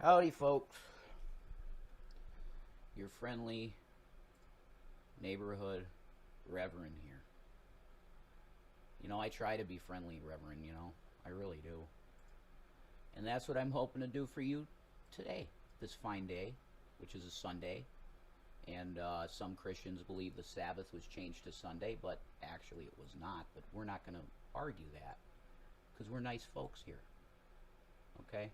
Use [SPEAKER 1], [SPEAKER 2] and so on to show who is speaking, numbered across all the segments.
[SPEAKER 1] Howdy, folks. Your friendly neighborhood reverend here. You know, I try to be friendly, Reverend, you know. I really do. And that's what I'm hoping to do for you today, this fine day, which is a Sunday. And some Christians believe the Sabbath was changed to Sunday, but actually it was not. But we're not going to argue that because we're nice folks here. Okay?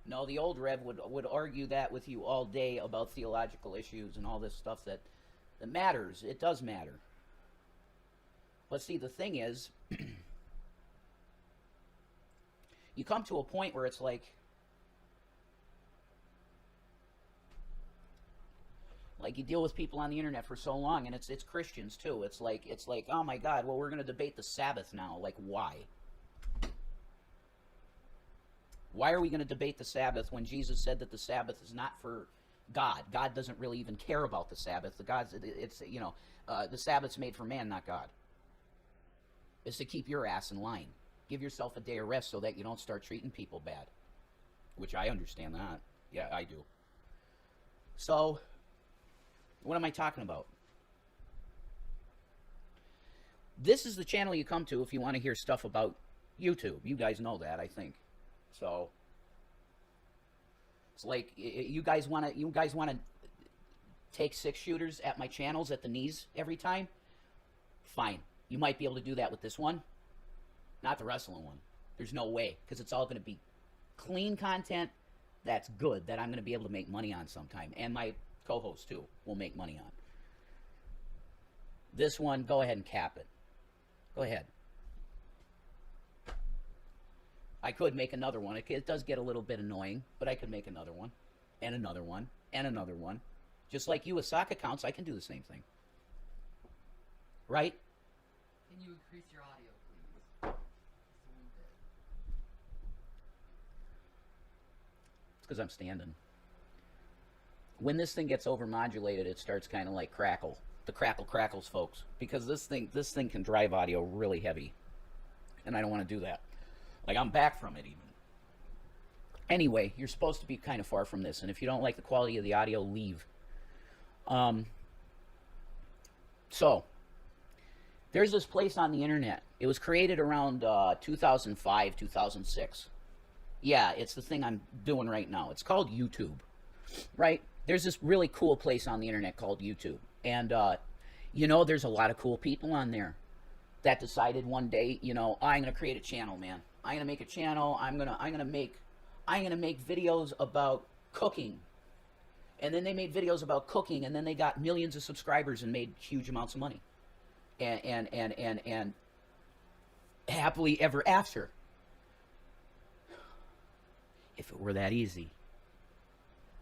[SPEAKER 1] No, the old Rev would argue that with you all day about theological issues and all this stuff that matters. It does matter. But see, the thing is, you come to a point where it's like you deal with people on the internet for so long, and it's Christians too. It's like, oh my God, well, we're going to debate the Sabbath now. Like, why? Why are we going to debate the Sabbath when Jesus said that the Sabbath is not for God? God doesn't really even care about the Sabbath. The Sabbath's made for man, not God. It's to keep your ass in line. Give yourself a day of rest so that you don't start treating people bad. Which I understand that. Yeah, I do. So, what am I talking about? This is the channel you come to if you want to hear stuff about YouTube. You guys know that, I think. So, it's like you guys want to take 6 shooters at my channels at the knees every time? Fine. You might be able to do that with this one. Not the wrestling one. There's no way, because it's all going to be clean content that's good, that I'm going to be able to make money on sometime. And my co-host, too, will make money on. This one, go ahead and cap it. Go ahead. I could make another one. It does get a little bit annoying, but I could make another one, and another one, and another one. Just like you with sock accounts, I can do the same thing. Right?
[SPEAKER 2] Can you increase your audio, please?
[SPEAKER 1] It's because I'm standing. When this thing gets overmodulated, it starts kind of like crackle. The crackle crackles, folks, because this thing can drive audio really heavy, and I don't want to do that. Like, I'm back from it even. Anyway, you're supposed to be kind of far from this, and if you don't like the quality of the audio, leave. So, there's this place on the internet. It was created around 2005, 2006. Yeah, it's the thing I'm doing right now. It's called YouTube, right? There's this really cool place on the internet called YouTube. And, there's a lot of cool people on there that decided one day, I'm going to create a channel, man. I'm going to make a channel. I'm going to make videos about cooking. And then they made videos about cooking, and then they got millions of subscribers and made huge amounts of money. And happily ever after. If it were that easy.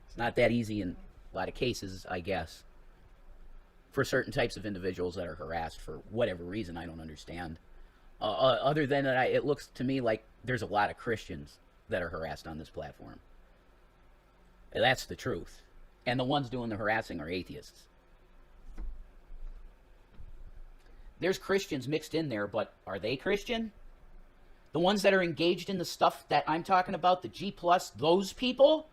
[SPEAKER 1] It's not that easy in a lot of cases, I guess. For certain types of individuals that are harassed for whatever reason I don't understand. Other than that, it looks to me like there's a lot of Christians that are harassed on this platform. That's the truth. And the ones doing the harassing are atheists. There's Christians mixed in there, but are they Christian? The ones that are engaged in the stuff that I'm talking about, the G+, those people?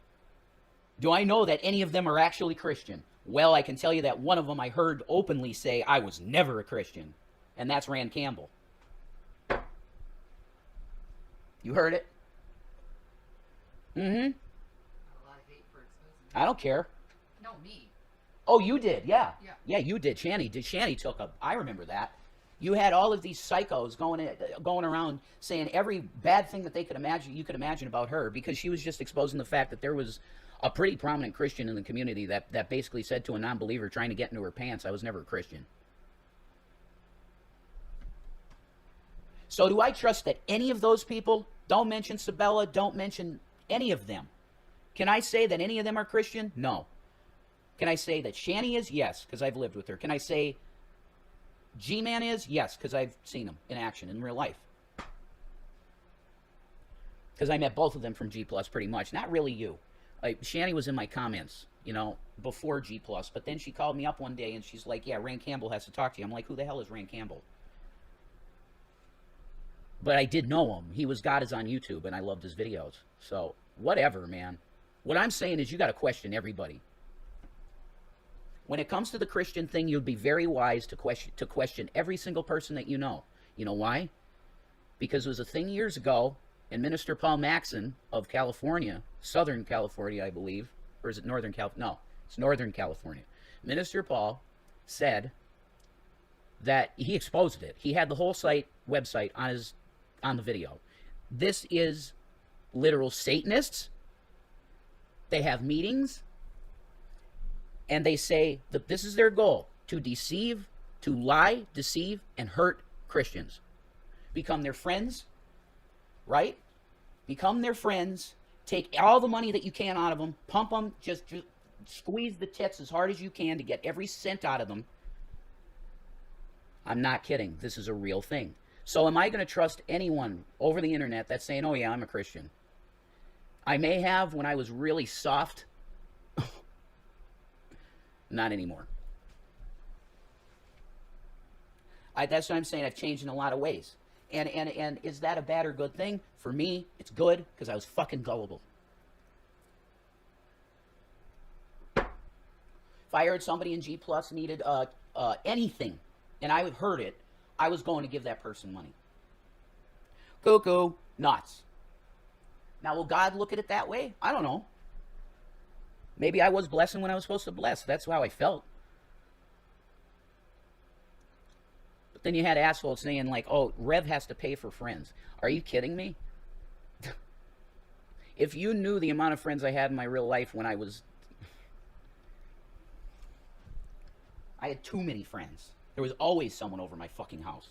[SPEAKER 1] Do I know that any of them are actually Christian? Well, I can tell you that one of them I heard openly say, I was never a Christian. And that's Rand Campbell. You heard it? Mm-hmm.
[SPEAKER 2] A lot of hate for exposing.
[SPEAKER 1] I don't care.
[SPEAKER 2] No, me.
[SPEAKER 1] Oh, you did, yeah.
[SPEAKER 2] Yeah.
[SPEAKER 1] Yeah, you did. Shanny took a... I remember that. You had all of these psychos going around saying every bad thing that you could imagine about her, because she was just exposing the fact that there was a pretty prominent Christian in the community that basically said to a non-believer trying to get into her pants, I was never a Christian. So do I trust that any of those people, don't mention Sabella, don't mention any of them. Can I say that any of them are Christian? No. Can I say that Shanny is? Yes, because I've lived with her. Can I say G-Man is? Yes, because I've seen him in action in real life. Because I met both of them from G+, pretty much. Not really you. Shanny was in my comments, before G+, but then she called me up one day and she's like, yeah, Rand Campbell has to talk to you. I'm like, who the hell is Rand Campbell? But I did know him. He was God is on YouTube, and I loved his videos. So, whatever, man. What I'm saying is you got to question everybody. When it comes to the Christian thing, you'd be very wise to question every single person that you know. You know why? Because it was a thing years ago, and Minister Paul Maxon of California, Southern California, I believe, or is it Northern California? No, it's Northern California. Minister Paul said that he exposed it. He had the whole website on the video. This is literal Satanists. They have meetings, and they say that this is their goal: to deceive, to lie, deceive, and hurt Christians. Become their friends, right? Become their friends. Take all the money that you can out of them, pump them, just squeeze the tits as hard as you can to get every cent out of them. I'm not kidding. This is a real thing. So am I going to trust anyone over the internet that's saying, oh yeah, I'm a Christian? I may have when I was really soft. Not anymore. That's what I'm saying. I've changed in a lot of ways. And is that a bad or good thing? For me, it's good because I was fucking gullible. If I heard somebody in G Plus needed anything, and I heard it, I was going to give that person money. Cuckoo, nuts. Now, will God look at it that way? I don't know. Maybe I was blessing when I was supposed to bless. That's how I felt. But then you had assholes saying like, oh, Rev has to pay for friends. Are you kidding me? If you knew the amount of friends I had in my real life when I had too many friends. There was always someone over my fucking house.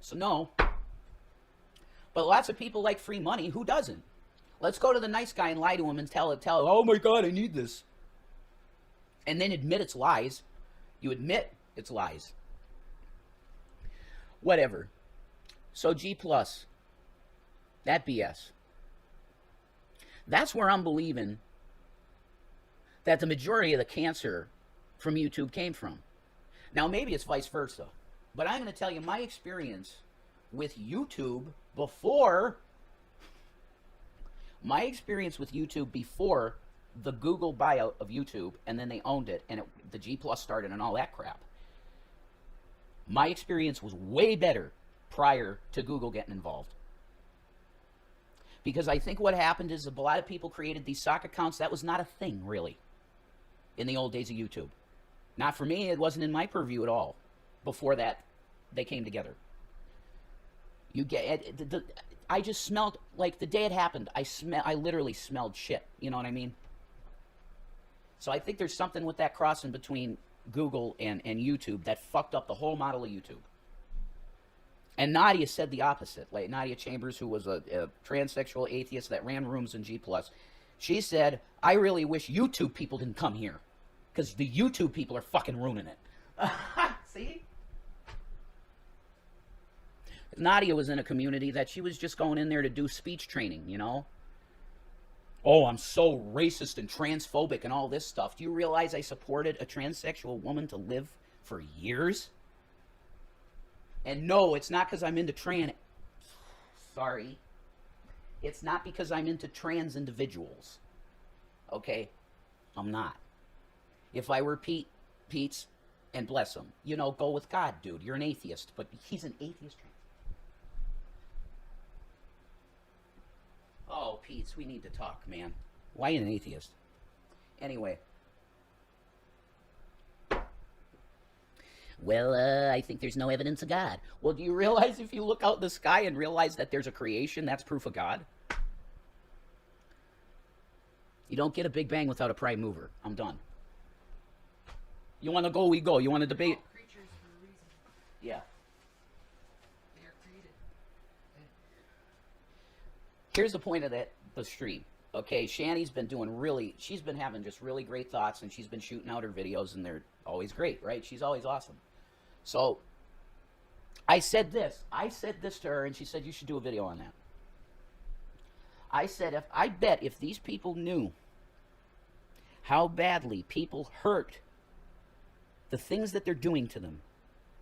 [SPEAKER 1] So no. But lots of people like free money. Who doesn't? Let's go to the nice guy and lie to him and tell him, oh my God, I need this. And then admit it's lies. You admit it's lies. Whatever. So G+, that BS. That's where I'm believing that the majority of the cancer from YouTube came from. Now, maybe it's vice versa. But I'm going to tell you my experience with YouTube before the Google buyout of YouTube, and then they owned it, and the G Plus started and all that crap. My experience was way better prior to Google getting involved. Because I think what happened is a lot of people created these sock accounts. That was not a thing, really, in the old days of YouTube. Not for me. It wasn't in my purview at all. Before that, they came together. I just smelled, like the day it happened, I literally smelled shit. You know what I mean? So I think there's something with that crossing between Google and YouTube that fucked up the whole model of YouTube. And Nadia said the opposite. Like Nadia Chambers, who was a transsexual atheist that ran rooms in G+, she said, I really wish YouTube people didn't come here. Because the YouTube people are fucking ruining it. See? Nadia was in a community that she was just going in there to do speech training, you know? Oh, I'm so racist and transphobic and all this stuff. Do you realize I supported a transsexual woman to live for years? And no, it's not because I'm into Sorry. It's not because I'm into trans individuals. Okay? I'm not. If I were Pete's, and bless him, you know, go with God, dude. You're an atheist, but he's an atheist. Oh, Pete's, we need to talk, man. Why an atheist? Anyway. Well, I think there's no evidence of God. Well, do you realize if you look out in the sky and realize that there's a creation, that's proof of God? You don't get a Big Bang without a prime mover. I'm done. You want to go, we go. You want to debate?
[SPEAKER 2] All creatures for a reason.
[SPEAKER 1] Yeah.
[SPEAKER 2] They are created.
[SPEAKER 1] Here's the point of the stream. Okay, Shanny's been she's been having just really great thoughts, and she's been shooting out her videos, and they're always great, right? She's always awesome. So, I said this to her, and she said, you should do a video on that. I said, I bet if these people knew how badly people hurt the things that they're doing to them,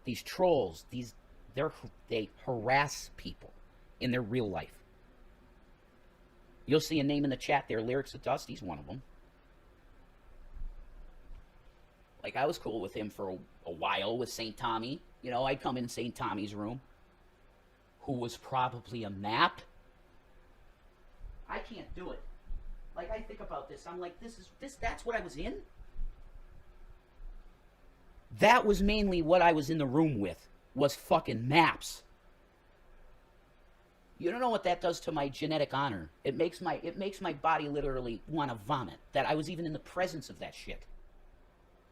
[SPEAKER 1] these trolls, these They harass people in their real life. You'll see a name in the chat there, Lyrics of Dust. He's one of them. Like, I was cool with him for a while with St. Tommy. You know, I'd come in St. Tommy's room, who was probably a map. I can't do it. Like, I think about this. I'm like, that's what I was in? That was mainly what I was in the room with, was fucking maps. You don't know what that does to my genetic honor. It makes my body literally want to vomit, that I was even in the presence of that shit.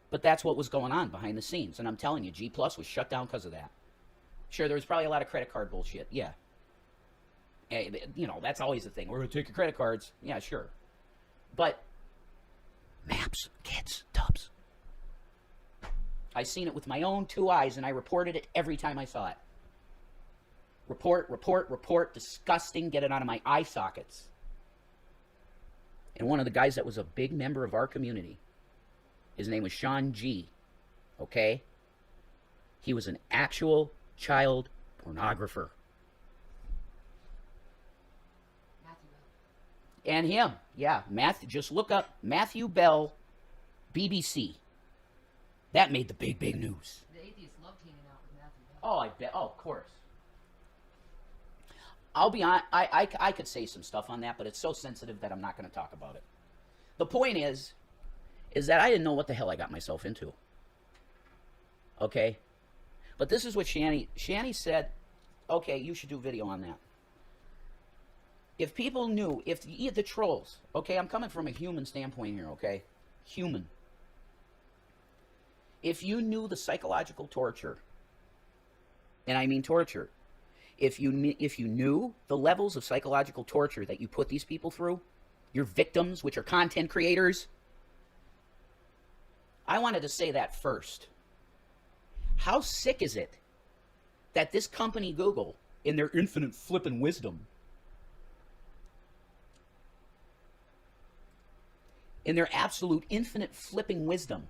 [SPEAKER 1] But that's what was going on behind the scenes. And I'm telling you, G Plus was shut down because of that. Sure, there was probably a lot of credit card bullshit. Yeah. You know, that's always the thing. We're going to take your credit cards. Yeah, sure. But maps, kids, dubs. I seen it with my own 2 eyes, and I reported it every time I saw it. Report, disgusting, get it out of my eye sockets. And one of the guys that was a big member of our community, his name was Sean G, okay? He was an actual child pornographer.
[SPEAKER 2] Matthew Bell.
[SPEAKER 1] And him, yeah, just look up Matthew Bell, BBC. That made the big news.
[SPEAKER 2] The atheists loved hanging out with Matthew Bell.
[SPEAKER 1] Oh, I bet. Oh, of course. I'll be honest, I could say some stuff on that, but it's so sensitive that I'm not going to talk about it. The point is that I didn't know what the hell I got myself into. Okay? But this is what Shanny said, okay, you should do a video on that. If people knew, if the trolls, okay, I'm coming from a human standpoint here, okay? Human. If you knew the psychological torture, and I mean torture, if you knew the levels of psychological torture that you put these people through, your victims, which are content creators, I wanted to say that first. How sick is it that this company, Google, in their infinite flippin' wisdom, in their absolute infinite flipping wisdom,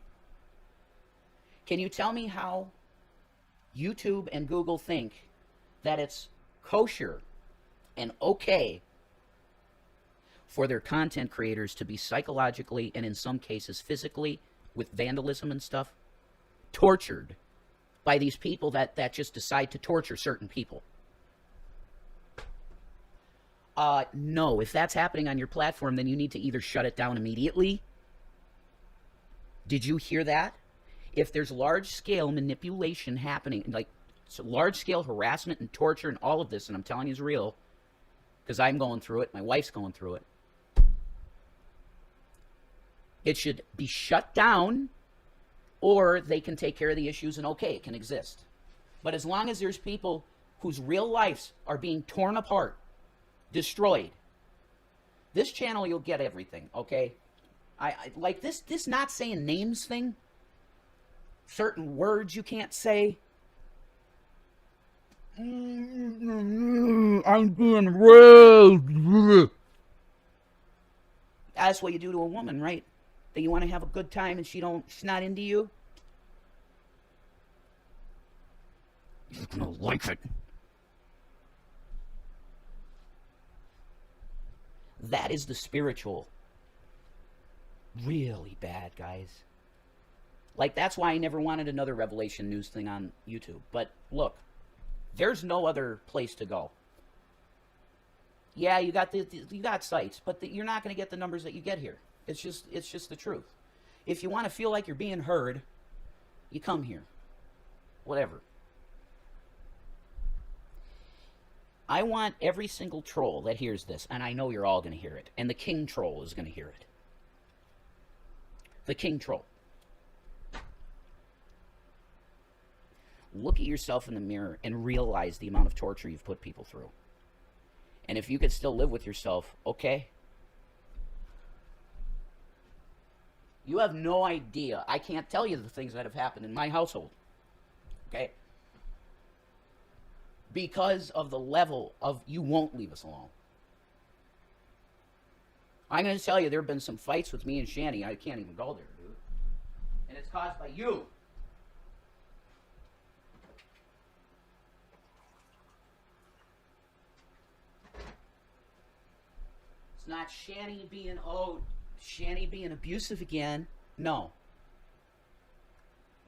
[SPEAKER 1] can you tell me how YouTube and Google think that it's kosher and okay for their content creators to be psychologically and in some cases physically, with vandalism and stuff, tortured by these people that just decide to torture certain people? No, if that's happening on your platform, then you need to either shut it down immediately. Did you hear that? If there's large-scale manipulation happening, like so large-scale harassment and torture and all of this, and I'm telling you it's real, because I'm going through it, my wife's going through it, it should be shut down, or they can take care of the issues and okay, it can exist. But as long as there's people whose real lives are being torn apart, destroyed, this channel, you'll get everything, okay? I like this not saying names thing, certain words you can't say. I'm being raised. That's what you do to a woman, right? That you want to have a good time and she's not into you. You're gonna like it. That is the spiritual. Really bad, guys. Like, that's why I never wanted another Revelation News thing on YouTube. But look, there's no other place to go. Yeah, you got sites, but you're not going to get the numbers that you get here. It's just the truth. If you want to feel like you're being heard, you come here. Whatever. I want every single troll that hears this, and I know you're all going to hear it, and the King Troll is going to hear it. The King Troll. Look at yourself in the mirror and realize the amount of torture you've put people through. And if you could still live with yourself, okay? You have no idea. I can't tell you the things that have happened in my household. Okay? Because of the level of you won't leave us alone. I'm going to tell you, there have been some fights with me and Shanny. I can't even go there, dude. And it's caused by you. It's not Shanny being abusive again. No.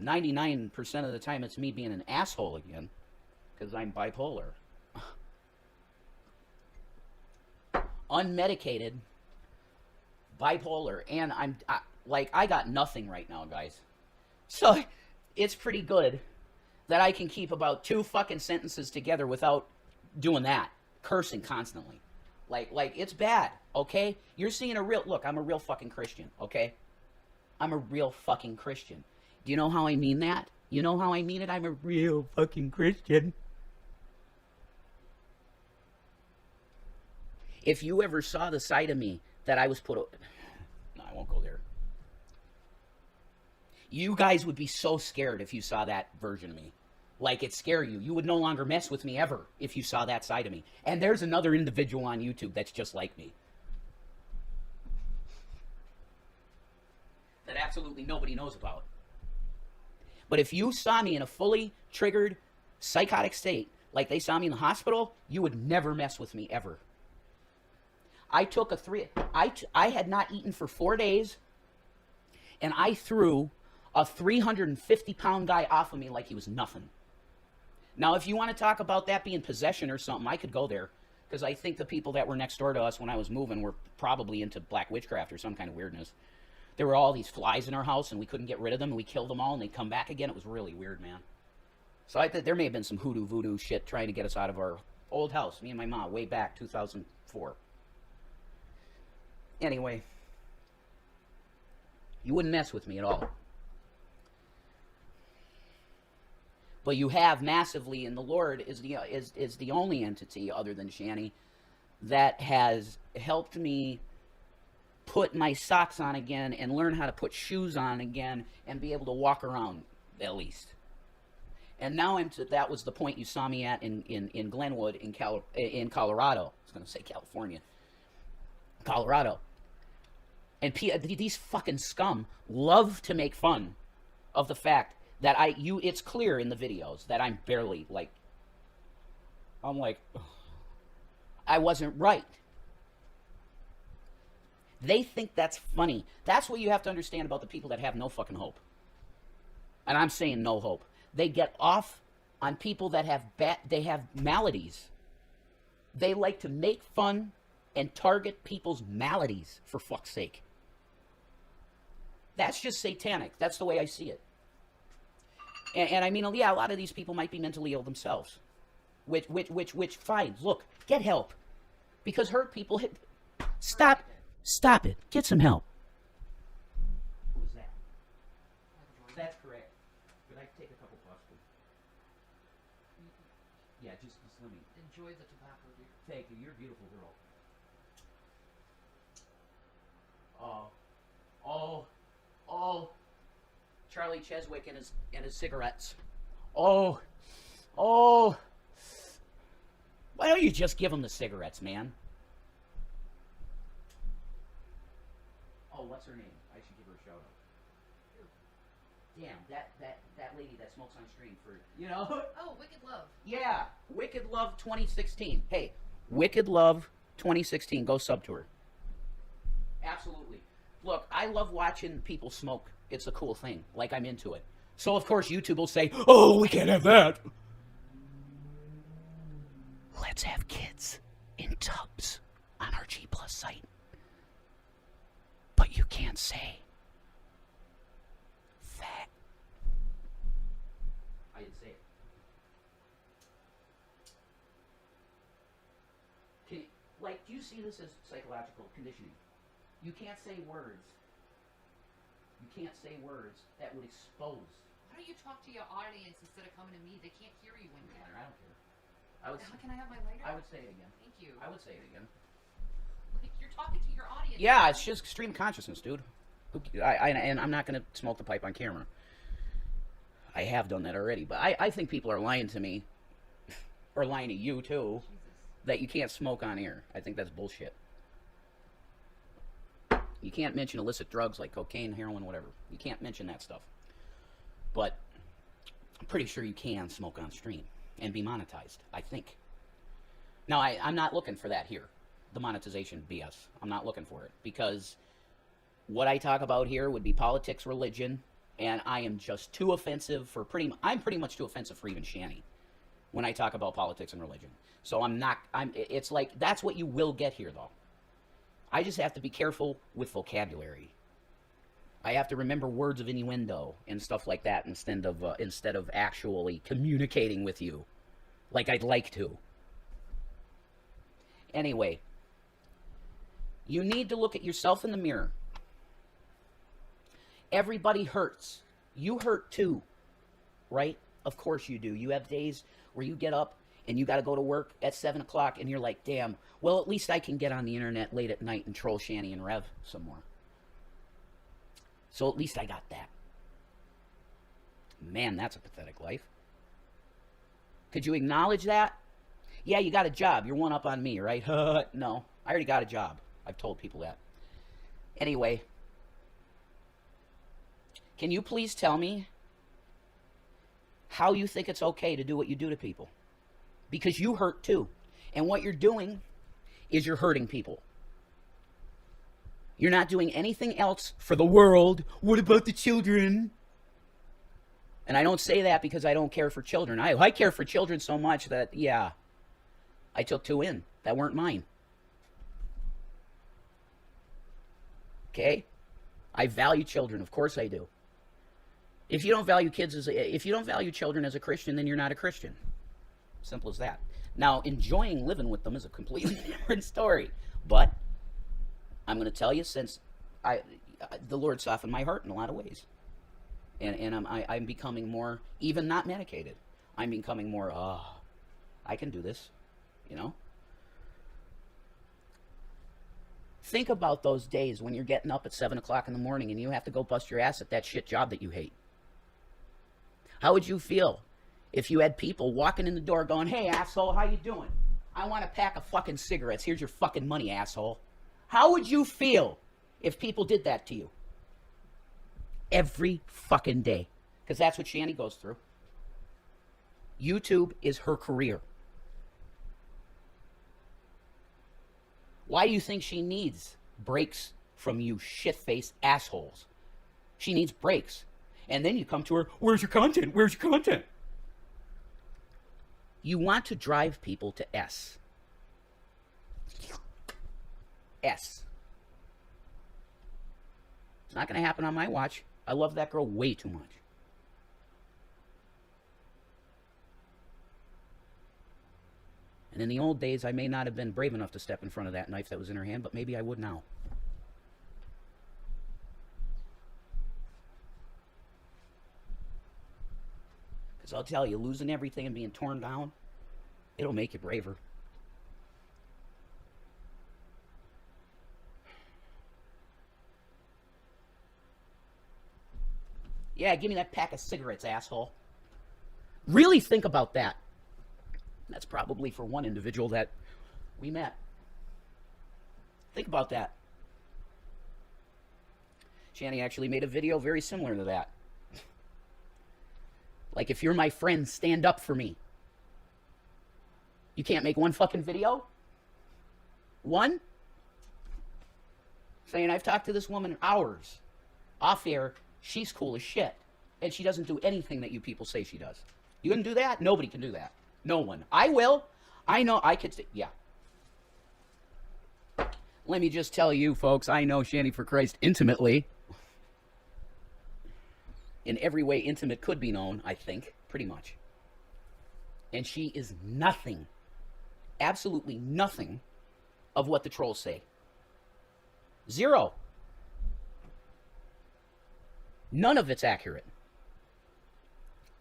[SPEAKER 1] 99% of the time it's me being an asshole again. Because I'm bipolar. Unmedicated. Bipolar. And I got nothing right now, guys. So, it's pretty good that I can keep about 2 fucking sentences together without doing that. Cursing constantly. Like, it's bad, okay? You're seeing look, I'm a real fucking Christian, okay? I'm a real fucking Christian. Do you know how I mean that? You know how I mean it? I'm a real fucking Christian. If you ever saw the side of me that I was no, I won't go there. You guys would be so scared if you saw that version of me. Like, it scare you. You would no longer mess with me ever if you saw that side of me. And there's another individual on YouTube that's just like me. That absolutely nobody knows about. But if you saw me in a fully triggered psychotic state, like they saw me in the hospital, you would never mess with me ever. I had not eaten for 4 days, and I threw a 350-pound guy off of me like he was nothing. Now, if you want to talk about that being possession or something, I could go there. Because I think the people that were next door to us when I was moving were probably into black witchcraft or some kind of weirdness. There were all these flies in our house, and we couldn't get rid of them, and we killed them all, and they'd come back again. It was really weird, man. So I think there may have been some hoodoo voodoo shit trying to get us out of our old house, me and my mom, way back 2004. Anyway, you wouldn't mess with me at all. But you have massively, and the Lord is the only entity other than Shanny that has helped me put my socks on again and learn how to put shoes on again and be able to walk around at least. And now that was the point you saw me at in Glenwood in Colorado. I was going to say California. Colorado. And these fucking scum love to make fun of the fact that it's clear in the videos that I'm barely, I'm like, I wasn't right. They think that's funny. That's what you have to understand about the people that have no fucking hope. And I'm saying no hope. They get off on people that have maladies. They like to make fun and target people's maladies, for fuck's sake. That's just satanic. That's the way I see it. And I mean, yeah, a lot of these people might be mentally ill themselves. Which, fine. Look, get help. Because hurt people Stop it. Get some help. Who was that? That's correct. But I can take a couple puffs. Yeah, just let me.
[SPEAKER 2] Enjoy the tobacco, dear.
[SPEAKER 1] Thank you. You're a beautiful girl. Oh. Charlie Cheswick and his cigarettes. Oh. Why don't you just give him the cigarettes, man? Oh, what's her name? I should give her a shout out. Damn, that lady that smokes on stream for,
[SPEAKER 2] Oh, Wicked Love.
[SPEAKER 1] Yeah, Wicked Love 2016. Hey, Wicked Love 2016. Go sub to her. Absolutely. Look, I love watching people smoke. It's a cool thing. Like, I'm into it. So, of course, YouTube will say, oh, we can't have that. Let's have kids in tubs on our G Plus site. But you can't say fat. I didn't say it. Do you see this as psychological conditioning? You can't say words. You can't say words that would expose.
[SPEAKER 2] Why don't you talk to your audience instead of coming to me? They can't hear you when you're
[SPEAKER 1] I don't care.
[SPEAKER 2] How can I have my lighter?
[SPEAKER 1] I would say it again.
[SPEAKER 2] Thank you.
[SPEAKER 1] I would say it again.
[SPEAKER 2] Like, you're talking to your audience.
[SPEAKER 1] Yeah, it's just stream consciousness, dude. And I'm not going to smoke the pipe on camera. I have done that already, but I think people are lying to me, or lying to you too, that you can't smoke on air. I think that's bullshit. You can't mention illicit drugs like cocaine, heroin, whatever. You can't mention that stuff. But I'm pretty sure you can smoke on stream and be monetized, I think. Now, I'm not looking for that here. the monetization BS. I'm not looking for it because what I talk about here would be politics, religion, and I am just too offensive for I'm pretty much too offensive for even Shanny when I talk about politics and religion. So it's like, that's what you will get here though. I just have to be careful with vocabulary. I have to remember words of innuendo and stuff like that instead of actually communicating with you like I'd like to. Anyway, you need to look at yourself in the mirror. Everybody hurts. You hurt too, right? Of course you do. You have days where you get up and you got to go to work at 7 o'clock and you're like, damn, well, at least I can get on the internet late at night and troll Shanny and Rev some more. So at least I got that. Man, that's a pathetic life. Could you acknowledge that? Yeah, you got a job. You're one up on me, right? No, I already got a job. I've told people that. Anyway, can you please tell me how you think it's okay to do what you do to people? Because you hurt too. And what you're doing is you're hurting people. You're not doing anything else for the world. What about the children? And I don't say that because I don't care for children. I care for children so much that, yeah, I took 2 in that weren't mine. Okay? I value children. Of course I do. If you don't value children as a Christian, then you're not a Christian. Simple as that. Now, enjoying living with them is a completely different story. But I'm going to tell you, since the Lord softened my heart in a lot of ways. And I'm becoming more, even not medicated, I'm becoming more, I can do this, you know? Think about those days when you're getting up at 7 o'clock in the morning and you have to go bust your ass at that shit job that you hate. How would you feel if you had people walking in the door going, hey, asshole, how you doing? I want a pack of fucking cigarettes. Here's your fucking money, asshole. How would you feel if people did that to you? Every fucking day. Because that's what Shanny goes through. YouTube is her career. Why do you think she needs breaks from you shit-faced assholes? She needs breaks. And then you come to her, where's your content? Where's your content? You want to drive people to S. S. It's not going to happen on my watch. I love that girl way too much. And in the old days, I may not have been brave enough to step in front of that knife that was in her hand, but maybe I would now. Because I'll tell you, losing everything and being torn down, it'll make you braver. Yeah, give me that pack of cigarettes, asshole. Really think about that. That's probably for one individual that we met. Think about that. Shanny actually made a video very similar to that. Like, if you're my friend, stand up for me. You can't make one fucking video? One? Saying, I've talked to this woman hours. Off air, she's cool as shit. And she doesn't do anything that you people say she does. You can do that? Nobody can do that. No one. I will. I know I could. Yeah. Let me just tell you, folks, I know Shanny for Christ intimately. In every way intimate could be known, I think, pretty much. And she is nothing, absolutely nothing of what the trolls say. Zero. None of it's accurate.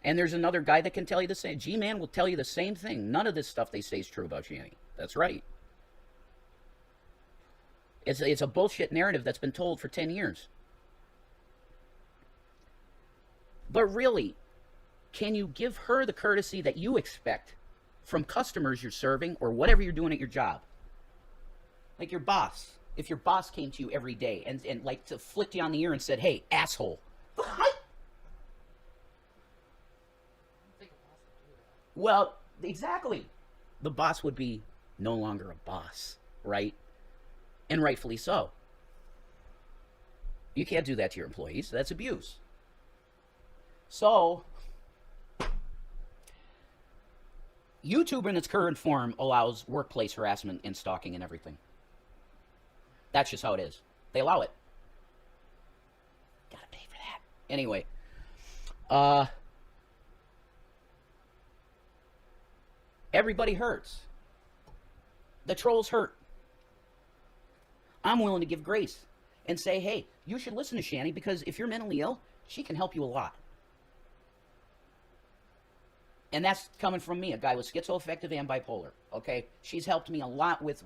[SPEAKER 1] And there's another guy that can tell you the same. G-Man will tell you the same thing. None of this stuff they say is true about Shanny. That's right. It's a bullshit narrative that's been told for 10 years. But really, can you give her the courtesy that you expect from customers you're serving or whatever you're doing at your job? Like your boss. If your boss came to you every day and like to flicked you on the ear and said, hey, asshole. Well, exactly. The boss would be no longer a boss, right? And rightfully so. You can't do that to your employees. That's abuse. So, YouTube in its current form allows workplace harassment and stalking and everything. That's just how it is. They allow it. Gotta pay for that. Anyway, everybody hurts. The trolls hurt. I'm willing to give grace and say, hey, you should listen to Shanny because if you're mentally ill, she can help you a lot. And that's coming from me, a guy with schizoaffective and bipolar, okay? She's helped me a lot with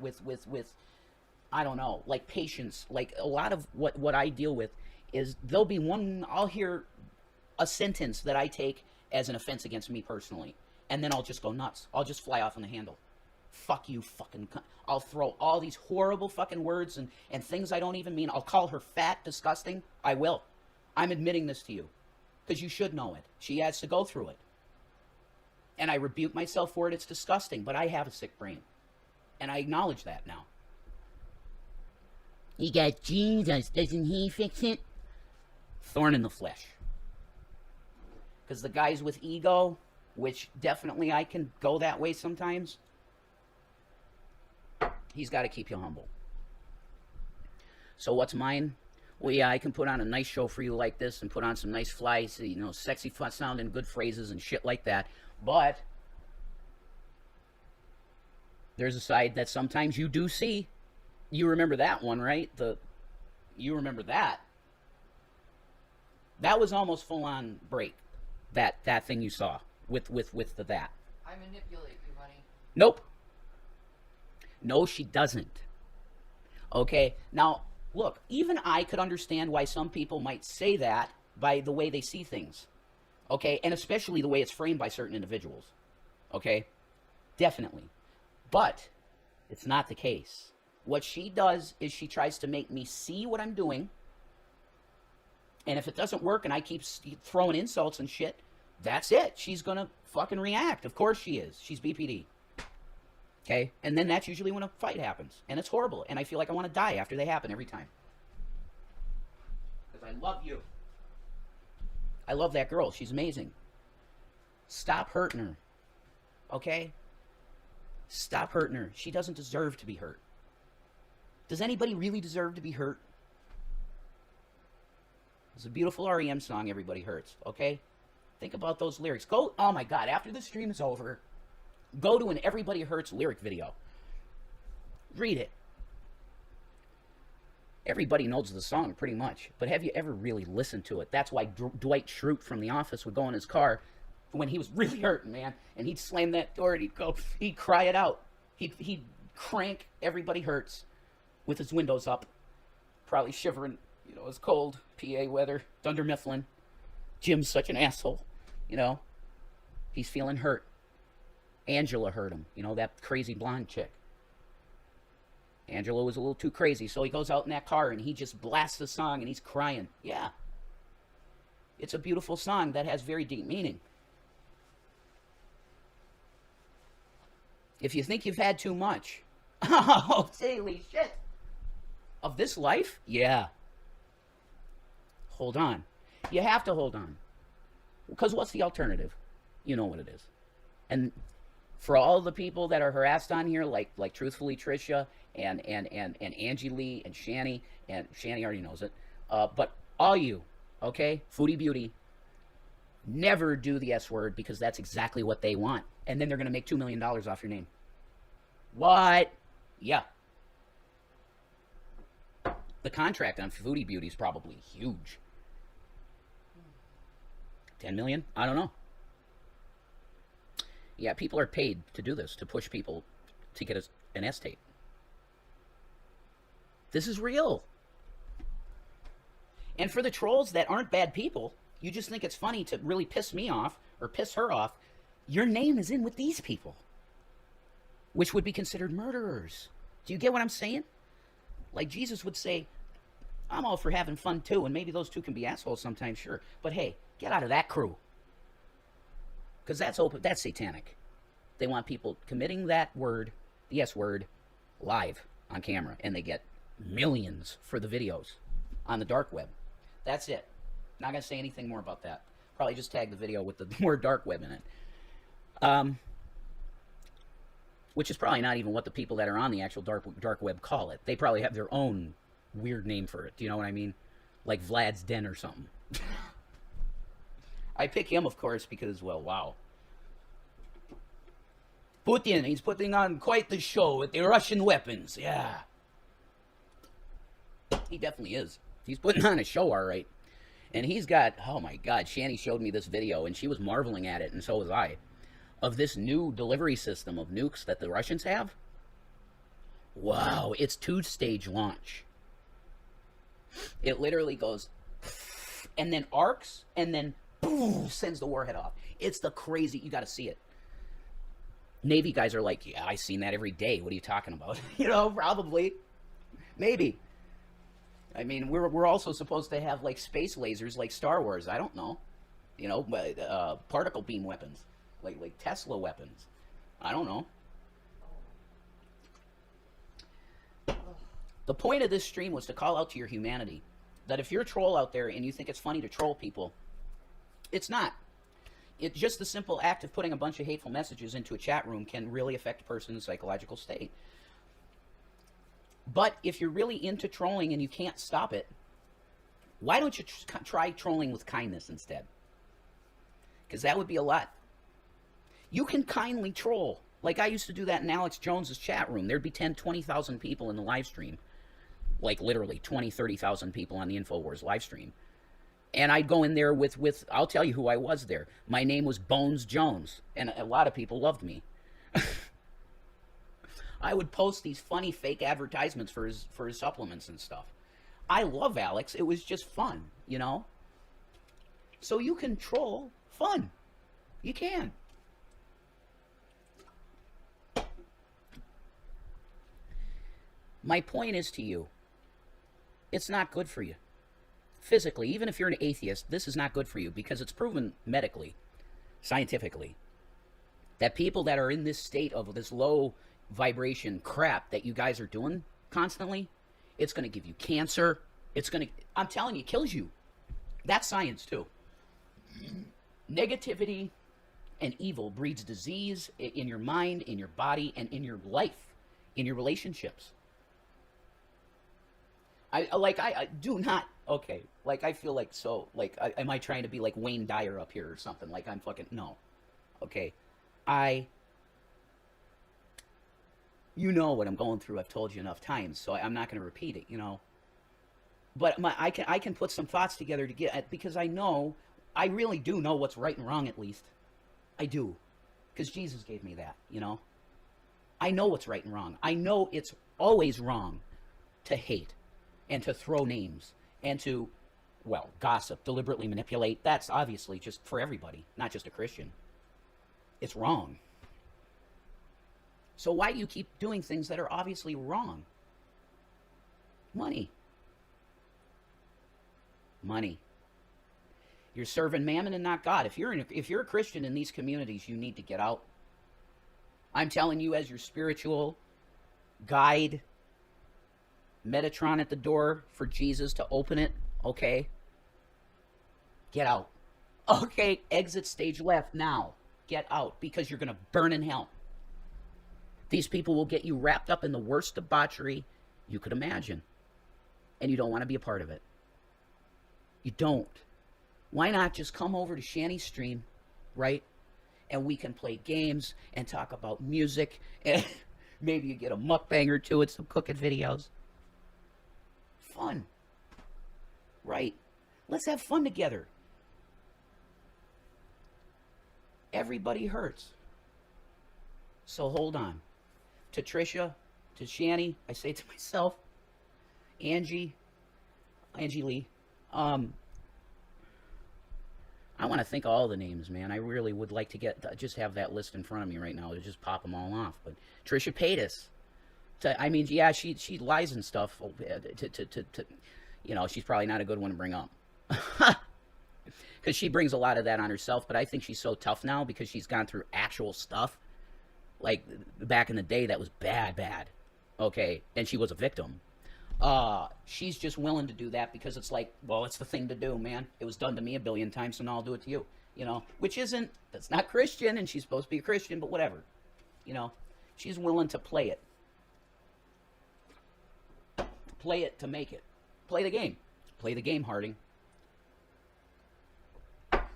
[SPEAKER 1] I don't know, like patience. Like a lot of what I deal with is there'll be one, I'll hear a sentence that I take as an offense against me personally. And then I'll just go nuts. I'll just fly off on the handle. Fuck you, fucking cunt. I'll throw all these horrible fucking words and things I don't even mean. I'll call her fat, disgusting. I will. I'm admitting this to you. Because you should know it. She has to go through it. And I rebuke myself for it. It's disgusting. But I have a sick brain. And I acknowledge that now. He got Jesus. Doesn't he fix it? Thorn in the flesh. Because the guys with ego, which definitely I can go that way sometimes, he's got to keep you humble. So what's mine? Well, yeah, I can put on a nice show for you like this and put on some nice fly, you know, sexy sounding good phrases and shit like that. But there's a side that sometimes you do see. You remember that one, right? You remember that. That was almost full on break. That thing you saw with that.
[SPEAKER 2] I manipulate you, honey.
[SPEAKER 1] Nope. No, she doesn't. Okay? Now, look, even I could understand why some people might say that by the way they see things. Okay? And especially the way it's framed by certain individuals. Okay? Definitely. But it's not the case. What she does is she tries to make me see what I'm doing. And if it doesn't work and I keep throwing insults and shit, that's it. She's going to fucking react. Of course she is. She's BPD. Okay? And then that's usually when a fight happens. And it's horrible. And I feel like I want to die after they happen every time. Because I love you. I love that girl. She's amazing. Stop hurting her. Okay? Stop hurting her. She doesn't deserve to be hurt. Does anybody really deserve to be hurt? It's a beautiful REM song, Everybody Hurts. Okay? Think about those lyrics. Go, oh my God, after the stream is over, go to an Everybody Hurts lyric video. Read it. Everybody knows the song pretty much, but have you ever really listened to it? That's why Dwight Schrute from The Office would go in his car when he was really hurting, man, and he'd slam that door and he'd cry it out. He'd crank Everybody Hurts with his windows up, probably shivering. You know, it's cold, PA weather, Dunder Mifflin. Jim's such an asshole, you know. He's feeling hurt. Angela hurt him, you know, that crazy blonde chick. Angela was a little too crazy, so he goes out in that car and he just blasts the song and he's crying. Yeah. It's a beautiful song that has very deep meaning. If you think you've had too much, oh, holy shit. Of this life? Yeah. Hold on. You have to hold on. Because what's the alternative? You know what it is. And for all the people that are harassed on here, like truthfully Tricia and Angie Lee and Shanny already knows it. But all you, okay, Foodie Beauty, never do the S word because that's exactly what they want. And then they're going to make $2 million off your name. What? Yeah. The contract on Foodie Beauty is probably huge. 10 million? I don't know. Yeah, people are paid to do this, to push people to get an S tape. This is real. And for the trolls that aren't bad people, you just think it's funny to really piss me off or piss her off, your name is in with these people, which would be considered murderers. Do you get what I'm saying? Like Jesus would say, I'm all for having fun too, and maybe those two can be assholes sometimes, sure. But hey, get out of that crew. Because that's open, that's satanic. They want people committing that word, the S word, live on camera, and they get millions for the videos on the dark web. That's it. Not going to say anything more about that. Probably just tag the video with the word dark web in it. Which is probably not even what the people that are on the actual dark web call it. They probably have their own weird name for it. Do you know what I mean? Like Vlad's Den or something. I pick him, of course, because, well, wow. Putin, he's putting on quite the show with the Russian weapons. Yeah. He definitely is. He's putting on a show, all right. And he's got, oh my God, Shanny showed me this video, and she was marveling at it, and so was I, of this new delivery system of nukes that the Russians have. Wow, it's 2-stage launch. It literally goes, and then arcs, and then boom, sends the warhead off. It's the crazy, you got to see it. Navy guys are like, yeah, I seen that every day. What are you talking about? You know, probably. Maybe. I mean, we're also supposed to have, like, space lasers like Star Wars. I don't know. You know, particle beam weapons. Like Tesla weapons. I don't know. The point of this stream was to call out to your humanity. That if you're a troll out there and you think it's funny to troll people, it's not. It's just the simple act of putting a bunch of hateful messages into a chat room can really affect a person's psychological state. But if you're really into trolling and you can't stop it, why don't you try trolling with kindness instead? Because that would be a lot. You can kindly troll. Like I used to do that in Alex Jones's chat room. There'd be 10, 20,000 people in the live stream. Like literally 20, 30,000 people on the InfoWars live stream. And I'd go in there with I'll tell you who I was there. My name was Bones Jones. And a lot of people loved me. I would post these funny fake advertisements for his supplements and stuff. I love Alex. It was just fun, you know? So you can troll fun. You can. My point is to you, it's not good for you. Physically, even if you're an atheist, this is not good for you because it's proven medically, scientifically, that people that are in this state of this low vibration crap that you guys are doing constantly, it's going to give you cancer. It's going to, I'm telling you, it kills you. That's science too. Negativity and evil breeds disease in your mind, in your body, and in your life, in your relationships. I do not, okay, like I feel like so, like, am I trying to be like Wayne Dyer up here or something? Like I'm fucking, no. Okay, you know what I'm going through. I've told you enough times, so I'm not going to repeat it, you know. But I can put some thoughts together to get, because I know, I really do know what's right and wrong at least. I do, because Jesus gave me that, you know. I know what's right and wrong. I know it's always wrong to hate and to throw names and to, well, gossip, deliberately manipulate. That's obviously just for everybody, not just a Christian. It's wrong. So why do you keep doing things that are obviously wrong? Money. Money. You're serving mammon and not God. If you're a Christian in these communities, you need to get out. I'm telling you, as your spiritual guide, Metatron at the door for Jesus to open it, okay? Get out. Okay, exit stage left now. Get out, because you're going to burn in hell. These people will get you wrapped up in the worst debauchery you could imagine. And you don't want to be a part of it. You don't. Why not just come over to Shanny's stream, right? And we can play games and talk about music. And maybe you get a mukbang or two and some cooking videos. Fun. Right. Let's have fun together. Everybody hurts. So hold on. To Trisha, to Shanny, I say to myself, Angie Lee, I want to think of all the names, man. I really would like to just have that list in front of me right now to just pop them all off. But Trisha Paytas, I mean, yeah, she lies and stuff. You know, she's probably not a good one to bring up. Because she brings a lot of that on herself. But I think she's so tough now because she's gone through actual stuff. Like, back in the day, that was bad. Okay? And she was a victim. She's just willing to do that because it's like, well, it's the thing to do, man. It was done to me a billion times, so now I'll do it to you. You know, which isn't, that's not Christian, and she's supposed to be a Christian, but whatever. You know, she's willing to play it. Play it to make it. Play the game. Play the game, Harding.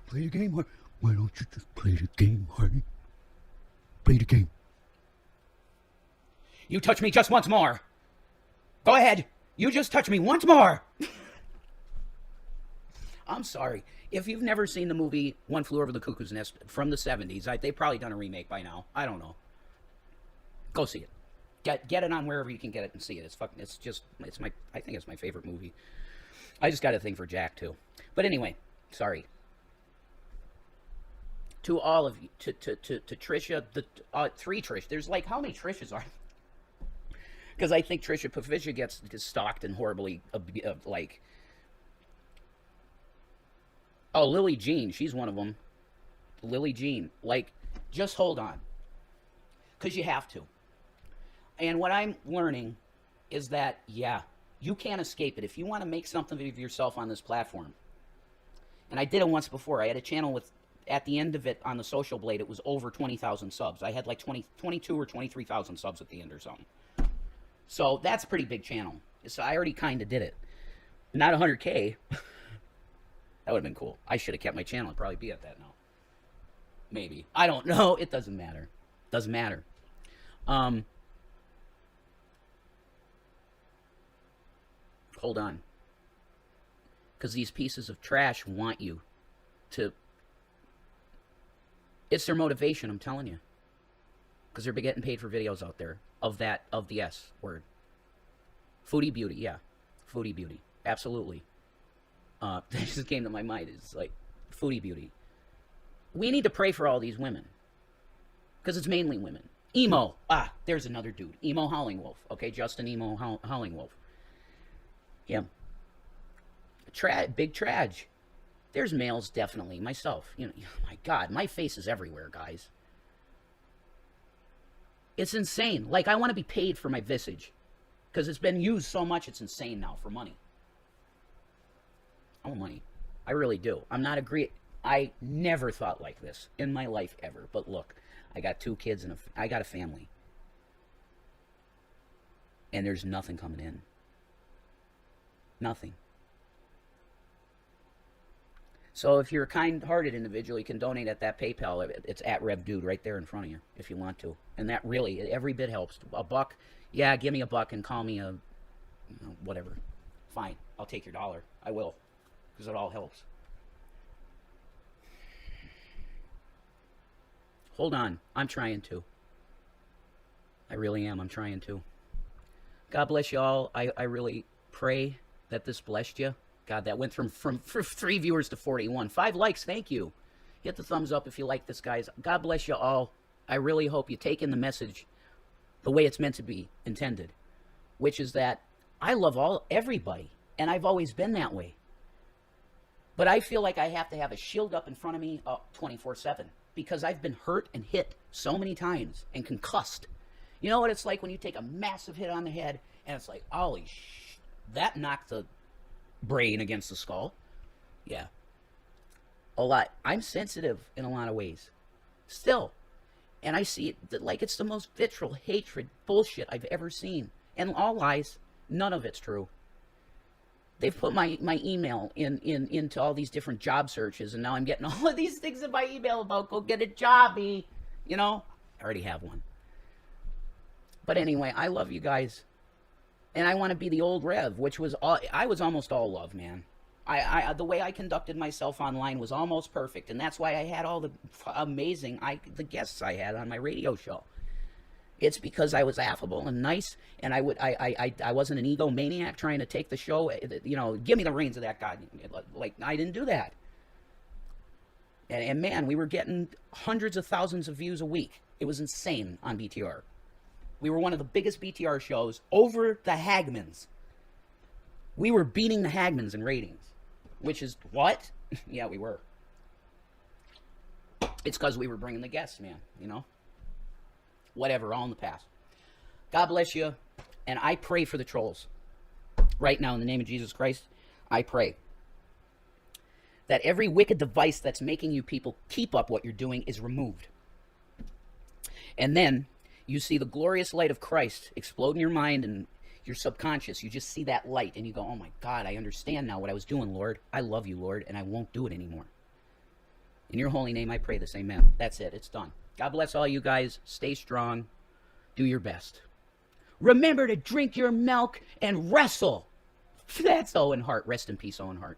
[SPEAKER 3] Play the game, Harding. Why don't you just play the game, Harding? Play the game.
[SPEAKER 1] You touch me just once more. Go ahead. You just touch me once more. I'm sorry. If you've never seen the movie One Flew Over the Cuckoo's Nest from the 70s, they've probably done a remake by now. I don't know. Go see it. Get it on wherever you can get it and see it. I think it's my favorite movie. I just got a thing for Jack too. But anyway, sorry. To all of you, to Trisha, the 3 Trish. There's like, how many Trishas are? Because I think Trisha Pavlisha gets stalked and horribly like. Oh, Lily Jean, she's one of them. Lily Jean, like, just hold on, because you have to. And what I'm learning is that, yeah, you can't escape it. If you want to make something of yourself on this platform, and I did it once before. I had a channel with, at the end of it on the Social Blade, it was over 20,000 subs. I had like 22 or 23,000 subs at the end or something. So that's a pretty big channel. So I already kind of did it. Not 100K. That would have been cool. I should have kept my channel. I'd probably be at that now. Maybe. I don't know. It doesn't matter. Doesn't matter. Hold on. Because these pieces of trash want you to... It's their motivation, I'm telling you. Because they're getting paid for videos out there of the S word. Foodie beauty, yeah. Foodie beauty. Absolutely. That just came to my mind. It's like, foodie beauty. We need to pray for all these women. Because it's mainly women. Emo. There's another dude. Emo Howling Wolf. Okay, Justin Emo Howling Wolf. Yeah. Big Traj. There's males, definitely. Myself. You know, my God, my face is everywhere, guys. It's insane. Like, I want to be paid for my visage. Because it's been used so much, it's insane now for money. I want money. I really do. I'm not I never thought like this in my life ever. But look, I got 2 kids and I got a family. And there's nothing coming in. Nothing. So if you're a kind-hearted individual, you can donate at that PayPal. It's at RevDude right there in front of you if you want to. And that really, every bit helps. $1, yeah, give me $1 and call me a, whatever. Fine, I'll take your $1. I will, because it all helps. Hold on, I'm trying to. I really am, I'm trying to. God bless you all. I really pray that this blessed you. God, that went from 3 viewers to 41. 5 likes, thank you. Hit the thumbs up if you like this, guys. God bless you all. I really hope you take in the message the way it's meant to be intended, which is that I love everybody, and I've always been that way. But I feel like I have to have a shield up in front of me 24/7 because I've been hurt and hit so many times and concussed. You know what it's like when you take a massive hit on the head, and it's like, holy that knocked the brain against the skull. Yeah. A lot. I'm sensitive in a lot of ways. Still. And I see it like it's the most vitriol, hatred, bullshit I've ever seen. And all lies. None of it's true. They've put my email into all these different job searches, and now I'm getting all of these things in my email about go get a jobby. You know? I already have one. But anyway, I love you guys. And I want to be the old Rev, which was I was almost all love, man. The way I conducted myself online was almost perfect, and that's why I had all the amazing the guests I had on my radio show. It's because I was affable and nice, and I wasn't an egomaniac trying to take the show. You know, give me the reins of that guy. Like I didn't do that. And man, we were getting hundreds of thousands of views a week. It was insane on BTR. We were one of the biggest BTR shows over the Hagmans. We were beating the Hagmans in ratings. Which is, what? Yeah, we were. It's because we were bringing the guests, man, you know? Whatever, all in the past. God bless you, and I pray for the trolls. Right now, in the name of Jesus Christ, I pray that every wicked device that's making you people keep up what you're doing is removed. And then you see the glorious light of Christ explode in your mind and your subconscious. You just see that light and you go, oh my God, I understand now what I was doing, Lord. I love you, Lord, and I won't do it anymore. In your holy name, I pray this. Amen. That's it. It's done. God bless all you guys. Stay strong. Do your best. Remember to drink your milk and wrestle. That's Owen Hart. Rest in peace, Owen Hart.